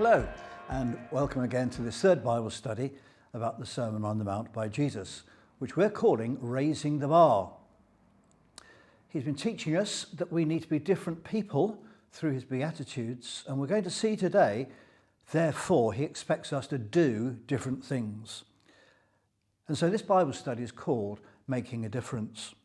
Hello, and welcome again to this third Bible study about the Sermon on the Mount by Jesus, which we're calling Raising the Bar. He's been teaching us that we need to be different people through his Beatitudes, and we're going to see today, therefore, he expects us to do different things. And so this Bible study is called Making a Difference.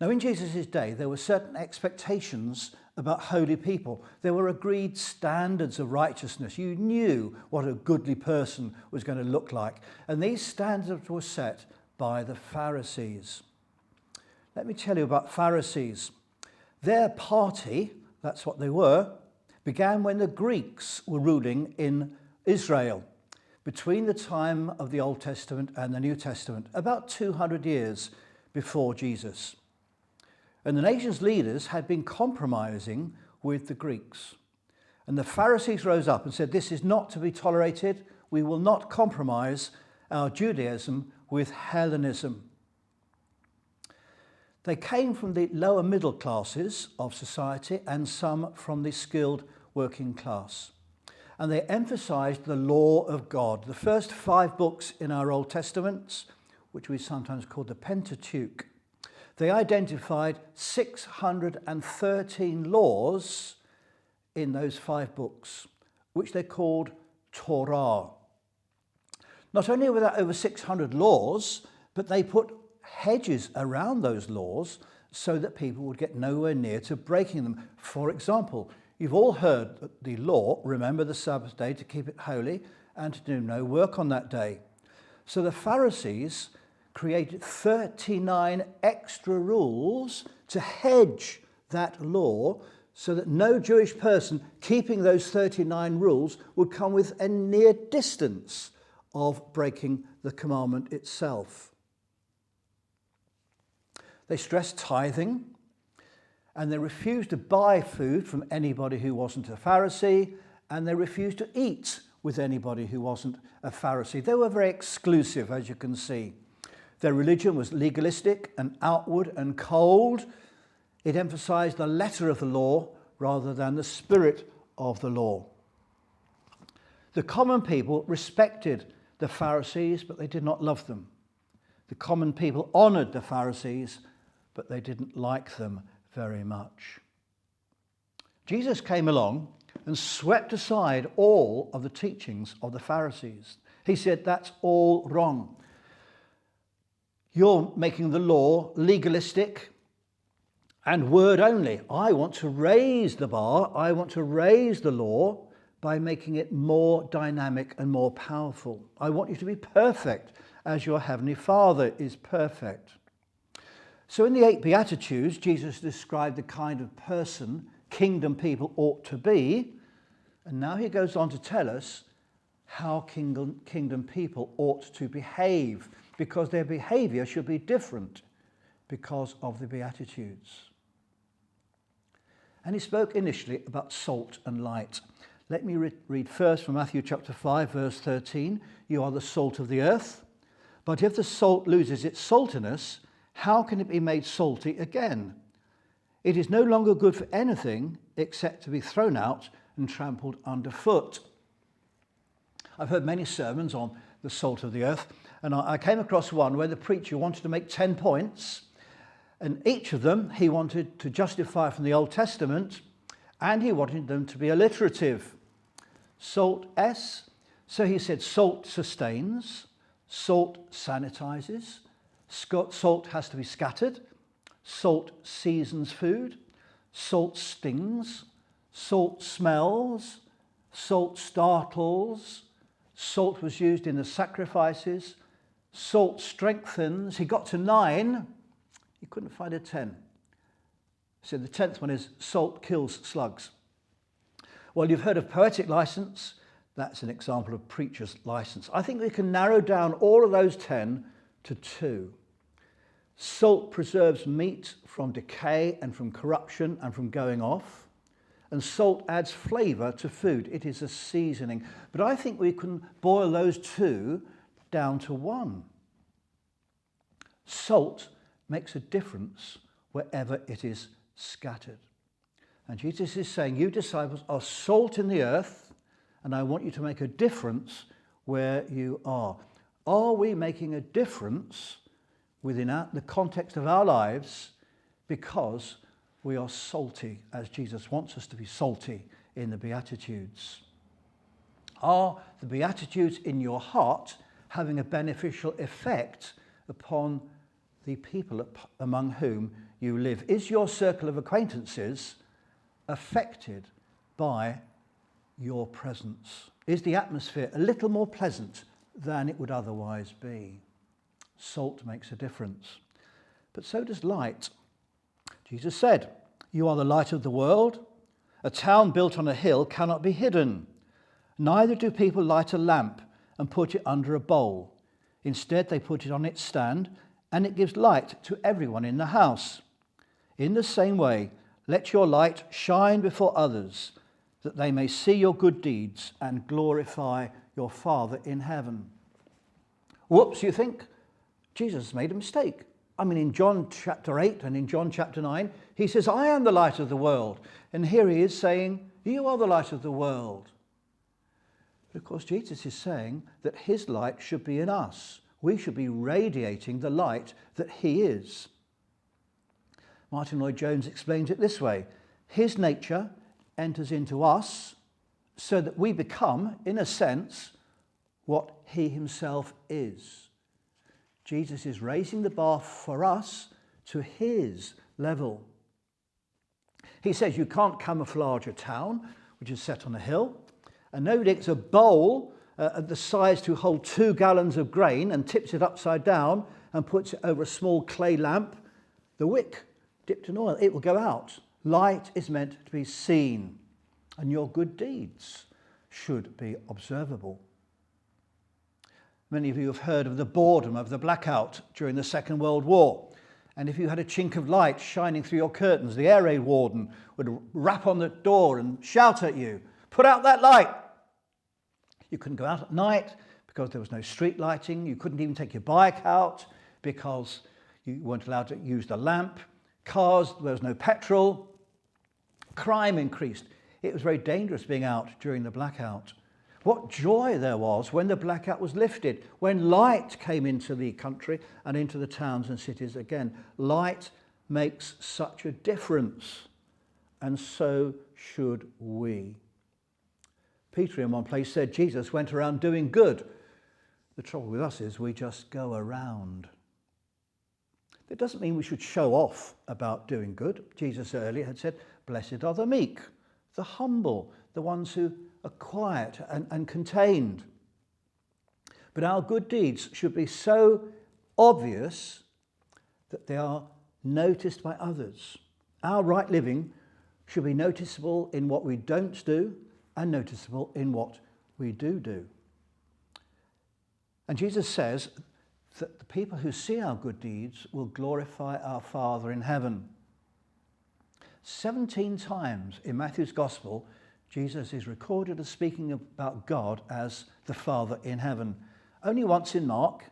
Now, in Jesus' day, there were certain expectations about holy people. There were agreed standards of righteousness. You knew what a goodly person was going to look like. And these standards were set by the Pharisees. Let me tell you about Pharisees. Their party, that's what they were, began when the Greeks were ruling in Israel, between the time of the Old Testament and the New Testament, about 200 years before Jesus. And the nation's leaders had been compromising with the Greeks. And the Pharisees rose up and said, this is not to be tolerated. We will not compromise our Judaism with Hellenism. They came from the lower middle classes of society and some from the skilled working class. And they emphasized the law of God. The first 5 books in our Old Testaments, which we sometimes call the Pentateuch, they identified 613 laws in those 5 books, which they called Torah. Not only were there over 600 laws, but they put hedges around those laws so that people would get nowhere near to breaking them. For example, you've all heard the law, remember the Sabbath day to keep it holy and to do no work on that day. So the Pharisees created 39 extra rules to hedge that law so that no Jewish person keeping those 39 rules would come with a near distance of breaking the commandment itself. They stressed tithing, and they refused to buy food from anybody who wasn't a Pharisee, and they refused to eat with anybody who wasn't a Pharisee. They were very exclusive, as you can see. Their religion was legalistic and outward and cold. It emphasized the letter of the law rather than the spirit of the law. The common people respected the Pharisees, but they did not love them. The common people honored the Pharisees, but they didn't like them very much. Jesus came along and swept aside all of the teachings of the Pharisees. He said, that's all wrong. You're making the law legalistic and word only. I want to raise the bar. I want to raise the law by making it more dynamic and more powerful. I want you to be perfect as your heavenly Father is perfect. So in the 8 Beatitudes, Jesus described the kind of person kingdom people ought to be. And now he goes on to tell us how kingdom people ought to behave, because their behavior should be different because of the Beatitudes. And he spoke initially about salt and light. Let me read first from Matthew chapter 5, verse 13. You are the salt of the earth, but if the salt loses its saltiness, how can it be made salty again? It is no longer good for anything except to be thrown out and trampled underfoot. I've heard many sermons on the salt of the earth, and I came across one where the preacher wanted to make 10 points, and each of them he wanted to justify from the Old Testament, and he wanted them to be alliterative. Salt S, so he said salt sustains, salt sanitizes, salt has to be scattered, salt seasons food, salt stings, salt smells, salt startles, salt was used in the sacrifices, salt strengthens. He got to 9, he couldn't find a 10. So the 10th one is salt kills slugs. Well, you've heard of poetic license. That's an example of preacher's license. I think we can narrow down all of those 10 to 2. Salt preserves meat from decay and from corruption and from going off. And salt adds flavour to food. It is a seasoning. But I think we can boil those 2 down to 1. Salt makes a difference wherever it is scattered. And Jesus is saying, you disciples are salt in the earth, and I want you to make a difference where you are. Are we making a difference within the context of our lives because we are salty, as Jesus wants us to be salty in the Beatitudes? Are the Beatitudes in your heart having a beneficial effect upon the people among whom you live? Is your circle of acquaintances affected by your presence? Is the atmosphere a little more pleasant than it would otherwise be? Salt makes a difference, but so does light. Jesus said, "You are the light of the world. A town built on a hill cannot be hidden. Neither do people light a lamp and put it under a bowl. Instead, they put it on its stand, and it gives light to everyone in the house. In the same way, let your light shine before others, that they may see your good deeds and glorify your Father in heaven." Whoops, you think? Jesus made a mistake. I mean, in John chapter 8 and in John chapter 9, he says, "I am the light of the world." And here he is saying, "You are the light of the world." But of course, Jesus is saying that his light should be in us. We should be radiating the light that he is. Martin Lloyd-Jones explains it this way: his nature enters into us so that we become, in a sense, what he himself is. Jesus is raising the bar for us to his level. He says you can't camouflage a town which is set on a hill, and nobody takes a bowl of the size to hold 2 gallons of grain and tips it upside down and puts it over a small clay lamp. The wick dipped in oil, it will go out. Light is meant to be seen, and your good deeds should be observable. Many of you have heard of the boredom of the blackout during the Second World War. And if you had a chink of light shining through your curtains, the air raid warden would rap on the door and shout at you, "Put out that light!" You couldn't go out at night because there was no street lighting. You couldn't even take your bike out because you weren't allowed to use the lamp. Cars, there was no petrol. Crime increased. It was very dangerous being out during the blackout. What joy there was when the blackout was lifted, when light came into the country and into the towns and cities again. Light makes such a difference, and so should we. Peter in one place said Jesus went around doing good. The trouble with us is we just go around. It doesn't mean we should show off about doing good. Jesus earlier had said, "Blessed are the meek, the humble, the ones who are quiet and contained." But our good deeds should be so obvious that they are noticed by others. Our right living should be noticeable in what we don't do and noticeable in what we do. And Jesus says that the people who see our good deeds will glorify our Father in heaven. 17 times in Matthew's Gospel, Jesus is recorded as speaking about God as the Father in heaven. Only once in Mark,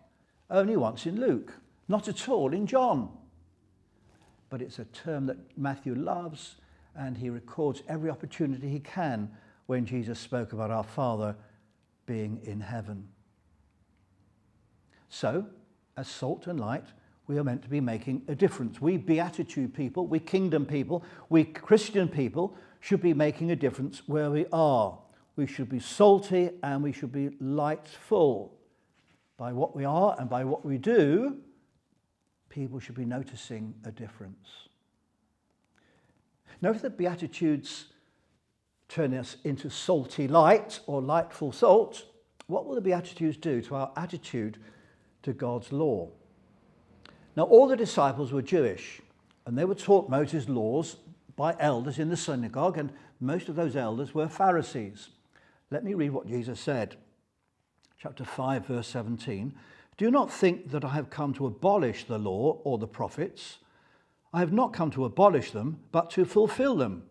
only once in Luke, not at all in John. But it's a term that Matthew loves, and he records every opportunity he can when Jesus spoke about our Father being in heaven. So, as salt and light, we are meant to be making a difference. We Beatitude people, we kingdom people, we Christian people should be making a difference where we are. We should be salty and we should be lightful. By what we are and by what we do, people should be noticing a difference. Now, if the Beatitudes turn us into salty light or lightful salt, what will the Beatitudes do to our attitude to God's law? Now, all the disciples were Jewish, and they were taught Moses' laws by elders in the synagogue, and most of those elders were Pharisees. Let me read what Jesus said. Chapter 5, verse 17. "Do not think that I have come to abolish the law or the prophets. I have not come to abolish them, but to fulfill them.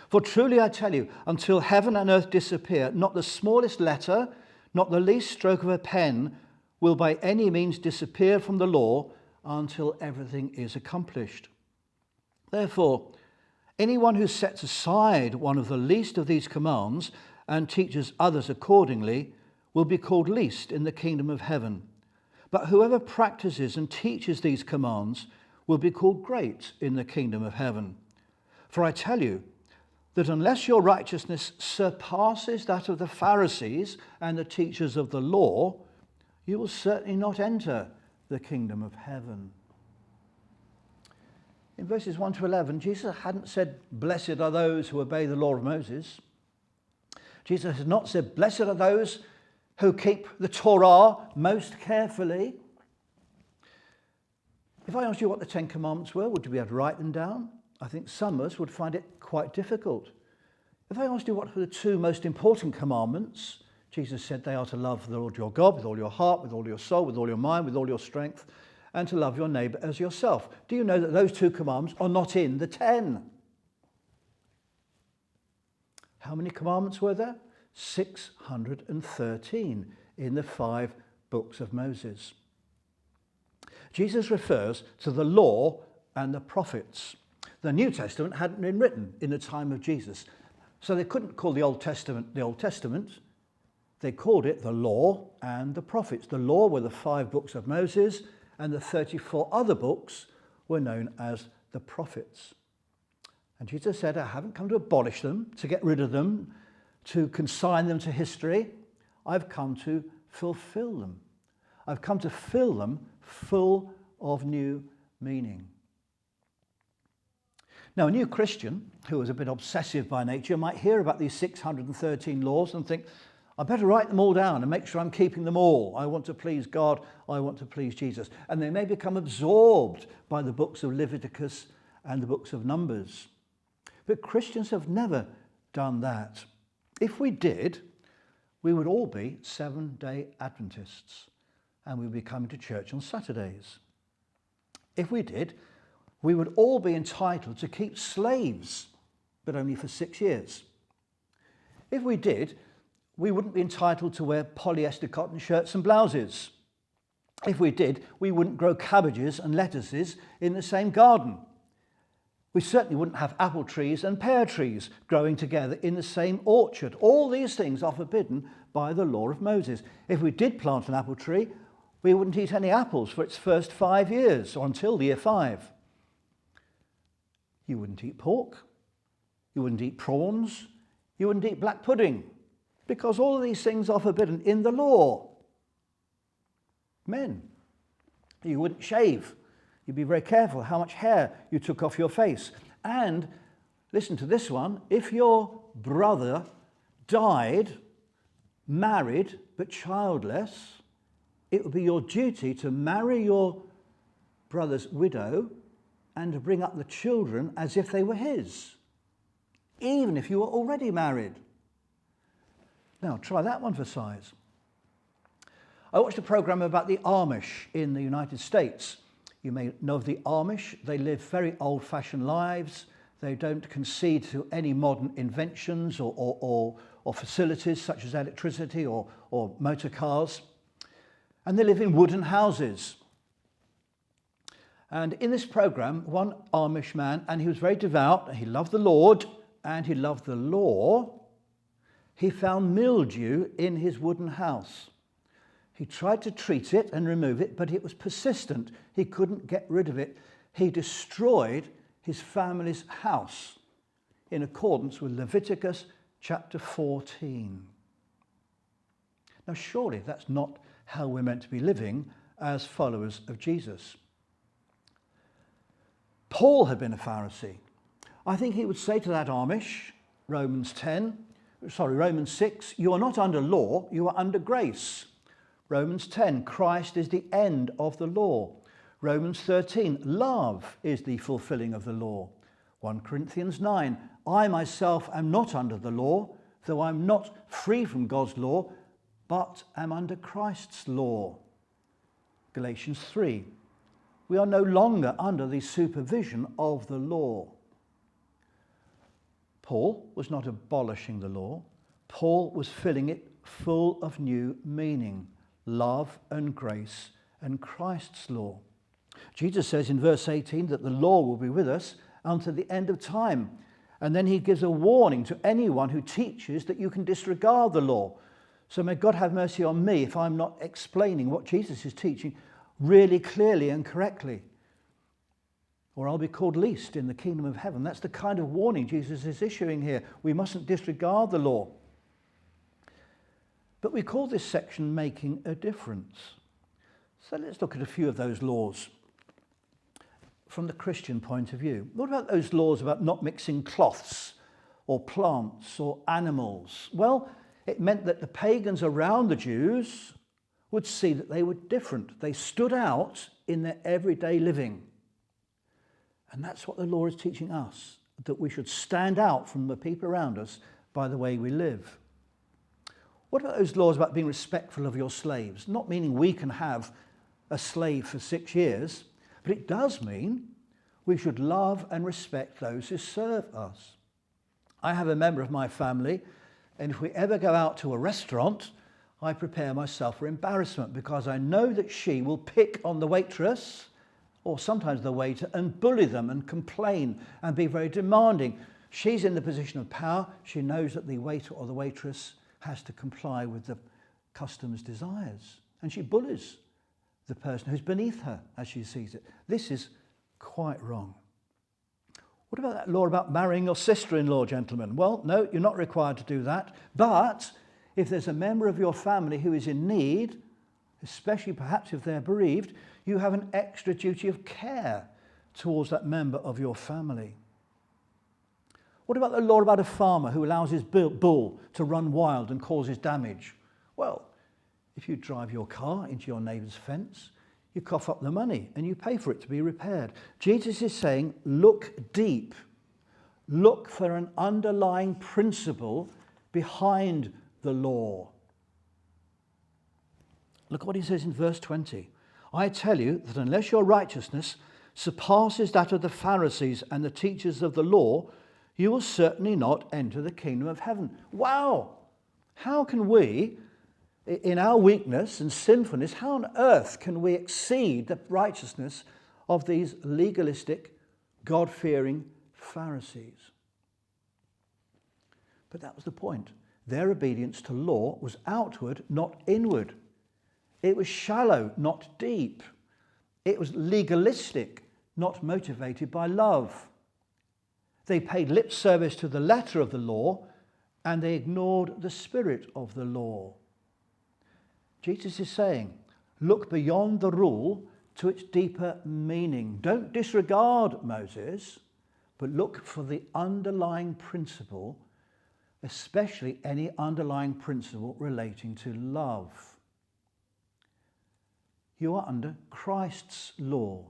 For truly I tell you, until heaven and earth disappear, not the smallest letter, not the least stroke of a pen will by any means disappear from the law until everything is accomplished. Therefore, anyone who sets aside one of the least of these commands and teaches others accordingly will be called least in the kingdom of heaven. But whoever practices and teaches these commands will be called great in the kingdom of heaven. For I tell you that unless your righteousness surpasses that of the Pharisees and the teachers of the law, you will certainly not enter the kingdom of heaven. In verses 1 to 11, Jesus hadn't said, blessed are those who obey the law of Moses. Jesus had not said, blessed are those who keep the Torah most carefully. If I asked you what the Ten Commandments were, would you be able to write them down? I think some of us would find it quite difficult. If I asked you what were the two most important commandments, Jesus said they are to love the Lord your God with all your heart, with all your soul, with all your mind, with all your strength, and to love your neighbour as yourself. Do you know that those two commandments are not in the 10? How many commandments were there? 613 in the 5 books of Moses. Jesus refers to the law and the prophets. The New Testament hadn't been written in the time of Jesus, so they couldn't call the Old Testament the Old Testament. They called it the law and the prophets. The law were the 5 books of Moses, and the 34 other books were known as the prophets. And Jesus said, I haven't come to abolish them, to get rid of them, to consign them to history. I've come to fulfill them. I've come to fill them full of new meaning. Now, a new Christian who is a bit obsessive by nature might hear about these 613 laws and think, I better write them all down and make sure I'm keeping them all. I want to please God. I want to please Jesus. And they may become absorbed by the books of Leviticus and the books of Numbers. But Christians have never done that. If we did, we would all be Seventh-day Adventists, and we would be coming to church on Saturdays. If we did, we would all be entitled to keep slaves, but only for 6 years. If we did, we wouldn't be entitled to wear polyester cotton shirts and blouses. If we did, we wouldn't grow cabbages and lettuces in the same garden. We certainly wouldn't have apple trees and pear trees growing together in the same orchard. All these things are forbidden by the law of Moses. If we did plant an apple tree, we wouldn't eat any apples for its first 5 years, or until year 5. You wouldn't eat pork. You wouldn't eat prawns. You wouldn't eat black pudding, because all of these things are forbidden in the law. Men, you wouldn't shave. You'd be very careful how much hair you took off your face. And listen to this one, if your brother died, married but childless, it would be your duty to marry your brother's widow and to bring up the children as if they were his, even if you were already married. Now, try that one for size. I watched a program about the Amish in the United States. You may know of the Amish. They live very old-fashioned lives. They don't concede to any modern inventions or facilities such as electricity or motor cars. And they live in wooden houses. And in this program, one Amish man, and he was very devout, he loved the Lord, and he loved the law, he found mildew in his wooden house. He tried to treat it and remove it, but it was persistent. He couldn't get rid of it. He destroyed his family's house in accordance with Leviticus chapter 14. Now, surely that's not how we're meant to be living as followers of Jesus. Paul had been a Pharisee. I think he would say to that Amish, Romans 6, you are not under law, you are under grace. Romans 10, Christ is the end of the law. Romans 13, love is the fulfilling of the law. 1 Corinthians 9, I myself am not under the law, though I'm not free from God's law, but am under Christ's law. Galatians 3, we are no longer under the supervision of the law. Paul was not abolishing the law. Paul was filling it full of new meaning, love and grace and Christ's law. Jesus says in verse 18 that the law will be with us until the end of time. And then he gives a warning to anyone who teaches that you can disregard the law. So may God have mercy on me if I'm not explaining what Jesus is teaching really clearly and correctly. Or I'll be called least in the kingdom of heaven. That's the kind of warning Jesus is issuing here. We mustn't disregard the law. But we call this section making a difference. So let's look at a few of those laws from the Christian point of view. What about those laws about not mixing cloths or plants or animals? Well, it meant that the pagans around the Jews would see that they were different. They stood out in their everyday living. And that's what the law is teaching us, that we should stand out from the people around us by the way we live. What about those laws about being respectful of your slaves? Not meaning we can have a slave for 6 years, but it does mean we should love and respect those who serve us. I have a member of my family, and if we ever go out to a restaurant, I prepare myself for embarrassment because I know that she will pick on the waitress or sometimes the waiter and bully them and complain and be very demanding. She's in the position of power. She knows that the waiter or the waitress has to comply with the customer's desires, and she bullies the person who's beneath her as she sees it. This is quite wrong. What about that law about marrying your sister-in-law, gentlemen? Well, no, you're not required to do that. But if there's a member of your family who is in need, especially perhaps if they're bereaved, you have an extra duty of care towards that member of your family. What about the law about a farmer who allows his bull to run wild and causes damage? Well, if you drive your car into your neighbour's fence, you cough up the money and you pay for it to be repaired. Jesus is saying, look deep. Look for an underlying principle behind the law. Look what he says in verse 20. I tell you that unless your righteousness surpasses that of the Pharisees and the teachers of the law, you will certainly not enter the kingdom of heaven. Wow! How can we, in our weakness and sinfulness, how on earth can we exceed the righteousness of these legalistic, God-fearing Pharisees? But that was the point. Their obedience to law was outward, not inward. It was shallow, not deep. It was legalistic, not motivated by love. They paid lip service to the letter of the law, and they ignored the spirit of the law. Jesus is saying, look beyond the rule to its deeper meaning. Don't disregard Moses, but look for the underlying principle, especially any underlying principle relating to love. You are under Christ's law.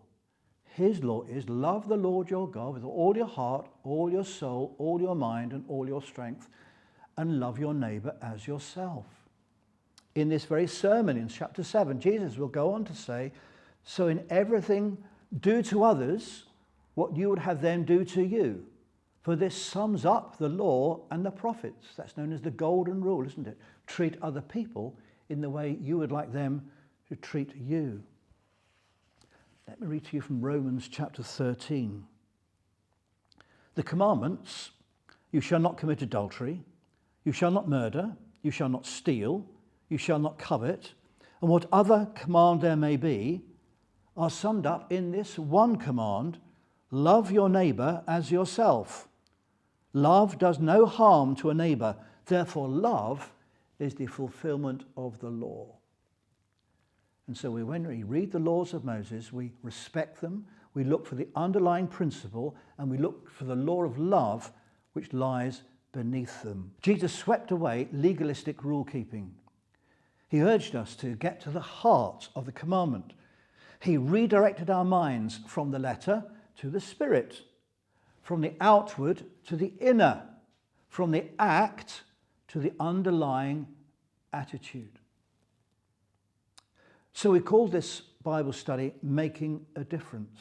His law is love the Lord your God with all your heart, all your soul, all your mind, and all your strength, and love your neighbour as yourself. In this very sermon in chapter 7, Jesus will go on to say, so in everything do to others what you would have them do to you. For this sums up the law and the prophets. That's known as the golden rule, isn't it? Treat other people in the way you would like them to treat you. Let me read to you from Romans chapter 13. The commandments, you shall not commit adultery, you shall not murder, you shall not steal, you shall not covet, and what other command there may be, are summed up in this one command: love your neighbour as yourself. Love does no harm to a neighbour, therefore love is the fulfilment of the law. And so when we read the laws of Moses, we respect them, we look for the underlying principle, and we look for the law of love which lies beneath them. Jesus swept away legalistic rule-keeping. He urged us to get to the heart of the commandment. He redirected our minds from the letter to the spirit, from the outward to the inner, from the act to the underlying attitude. So we call this Bible study Making a Difference.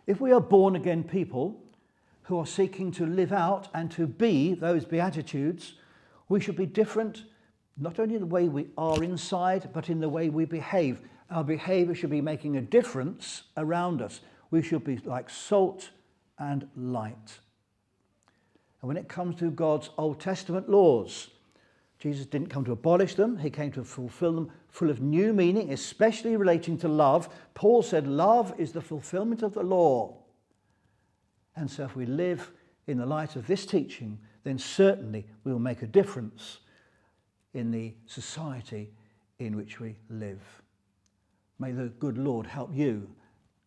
If we are born-again people who are seeking to live out and to be those Beatitudes, we should be different, not only in the way we are inside, but in the way we behave. Our behaviour should be making a difference around us. We should be like salt and light. And when it comes to God's Old Testament laws, Jesus didn't come to abolish them. He came to fulfill them full of new meaning, especially relating to love. Paul said love is the fulfillment of the law. And so if we live in the light of this teaching, then certainly we will make a difference in the society in which we live. May the good Lord help you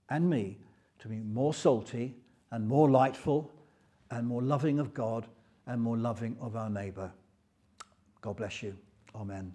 and me to be more salty and more lightful and more loving of God and more loving of our neighbour. God bless you. Amen.